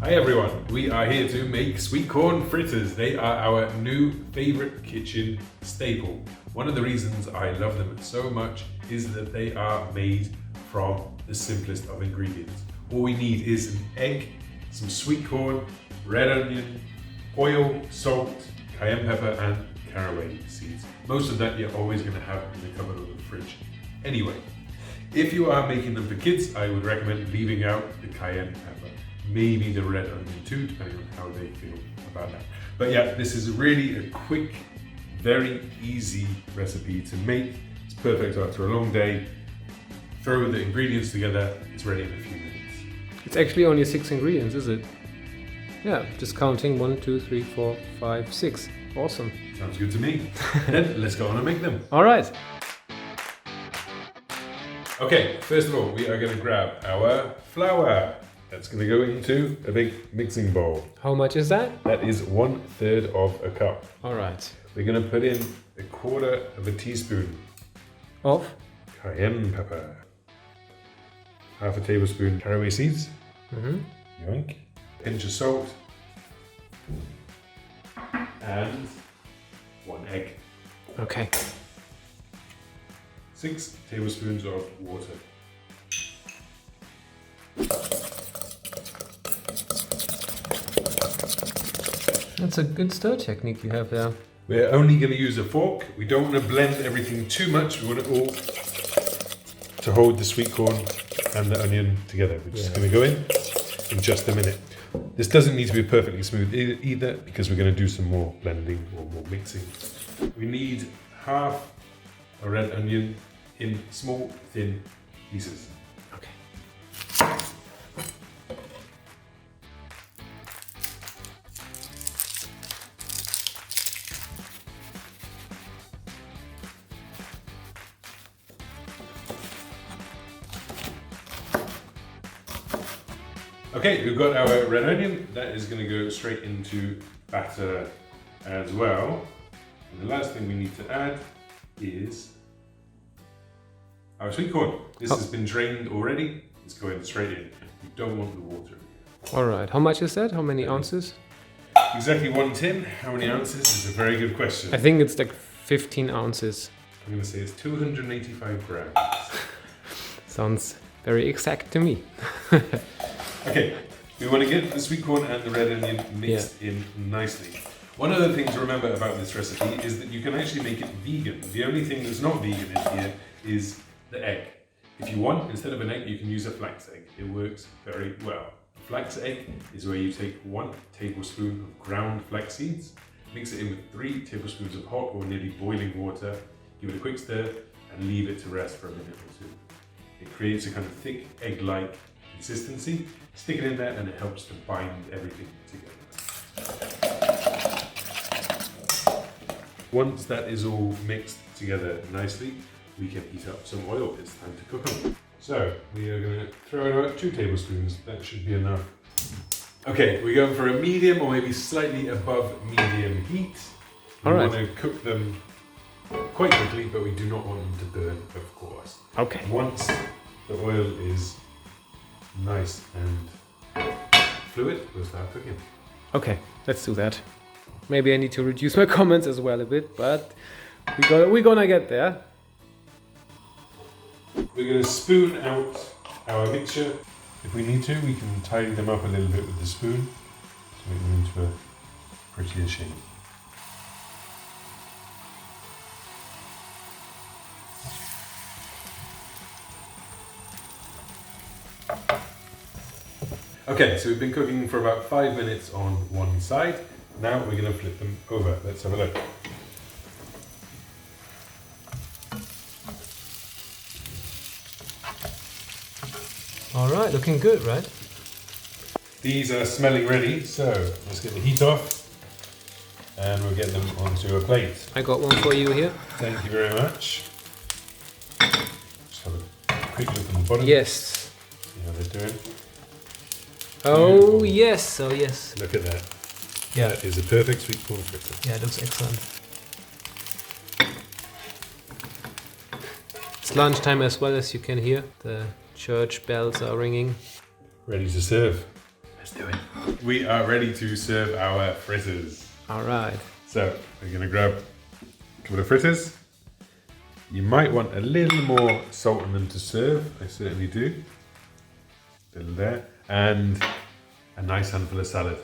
Hi everyone, we are here to make Sweetcorn Fritters. They are our new favorite kitchen staple. One of the reasons I love them so much is that they are made from the simplest of ingredients. All we need is an egg, some sweet corn, red onion, oil, salt, cayenne pepper and caraway seeds. Most of that you're always going to have in the cupboard or the fridge. Anyway, if you are making them for kids, I would recommend leaving out the cayenne pepper. Maybe the red onion too, depending on how they feel about that. But yeah, this is really a quick, very easy recipe to make. It's perfect after a long day. Throw the ingredients together, it's ready in a few minutes. It's actually only 6 ingredients, is it? Yeah, just counting 1, 2, 3, 4, 5, 6. Awesome. Sounds good to me. Then let's go on and make them. All right. Okay, first of all, we are going to grab our flour. That's going to go into a big mixing bowl. How much is that? That is 1/3 of a cup. All right. We're going to put in 1/4 teaspoon Of? cayenne pepper, 1/2 tablespoon caraway seeds, yoink, pinch of salt, and 1 egg. Okay. 6 tablespoons of water. That's a good stir technique you have there. We're only going to use a fork. We don't want to blend everything too much. We want it all to hold the sweet corn and the onion together. We're just going to go in just a minute. This doesn't need to be perfectly smooth either because we're going to do some more blending or more mixing. We need 1/2 a red onion in small, thin pieces. Okay. Okay, we've got our red onion. That is going to go straight into batter as well. And the last thing we need to add is our sweet corn. This has been drained already. It's going straight in. We don't want the water in here. All right. How much is that? How many ounces? Exactly 1 tin. How many ounces is a very good question. I think it's like 15 ounces. I'm going to say it's 285 grams. Sounds very exact to me. Okay, we want to get the sweet corn and the red onion mixed in nicely. One other thing to remember about this recipe is that you can actually make it vegan. The only thing that's not vegan in here is the egg. If you want, instead of an egg, you can use a flax egg. It works very well. A flax egg is where you take 1 tablespoon of ground flax seeds, mix it in with 3 tablespoons of hot or nearly boiling water, give it a quick stir, and leave it to rest for a minute or 2. It creates a kind of thick egg-like consistency. Stick it in there and it helps to bind everything together. Once that is all mixed together nicely, we can heat up some oil. It's time to cook them. So we are going to throw in about 2 tablespoons. That should be enough. Okay, we're going for a medium or maybe slightly above medium heat. We want to cook them quite quickly, but we do not want them to burn, of course. Okay. Once the oil is nice and fluid, we'll start cooking. Okay, let's do that. Maybe I need to reduce my comments as well a bit, but we're gonna get there. We're going to spoon out our mixture. If we need to, we can tidy them up a little bit with the spoon to make them into a prettier shape. Okay, so we've been cooking for about 5 minutes on one side. Now we're going to flip them over. Let's have a look. All right, looking good, right? These are smelling ready, so let's get the heat off and we'll get them onto a plate. I got one for you here. Thank you very much. Just have a quick look at the bottom. Yes. See how they're doing. Oh yes, oh yes. Look at that. Yeah. That is a perfect Sweetcorn fritter. Yeah, it looks excellent. It's lunchtime as well, as you can hear. The church bells are ringing. Ready to serve. Let's do it. We are ready to serve our fritters. All right. So we're gonna grab a couple of fritters. You might want a little more salt on them to serve. I certainly do. A little there. And a nice handful of salad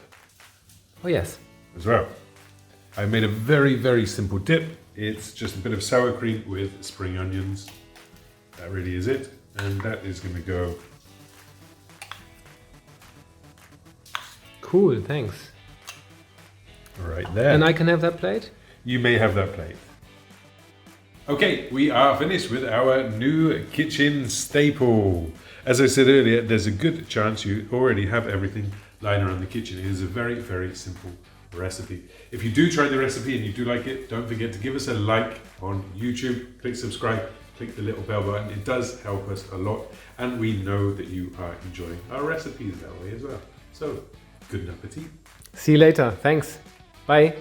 Oh yes. as well. I made a very, very simple dip. It's just a bit of sour cream with spring onions. That really is it. And that is gonna go. Cool, thanks. Right there. And I can have that plate? You may have that plate. Okay, we are finished with our new kitchen staple. As I said earlier, there's a good chance you already have everything lying around the kitchen. It is a very, very simple recipe. If you do try the recipe and you do like it, don't forget to give us a like on YouTube, click subscribe, click the little bell button. It does help us a lot, and we know that you are enjoying our recipes that way as well. So, good appetit. See you later. Thanks. Bye.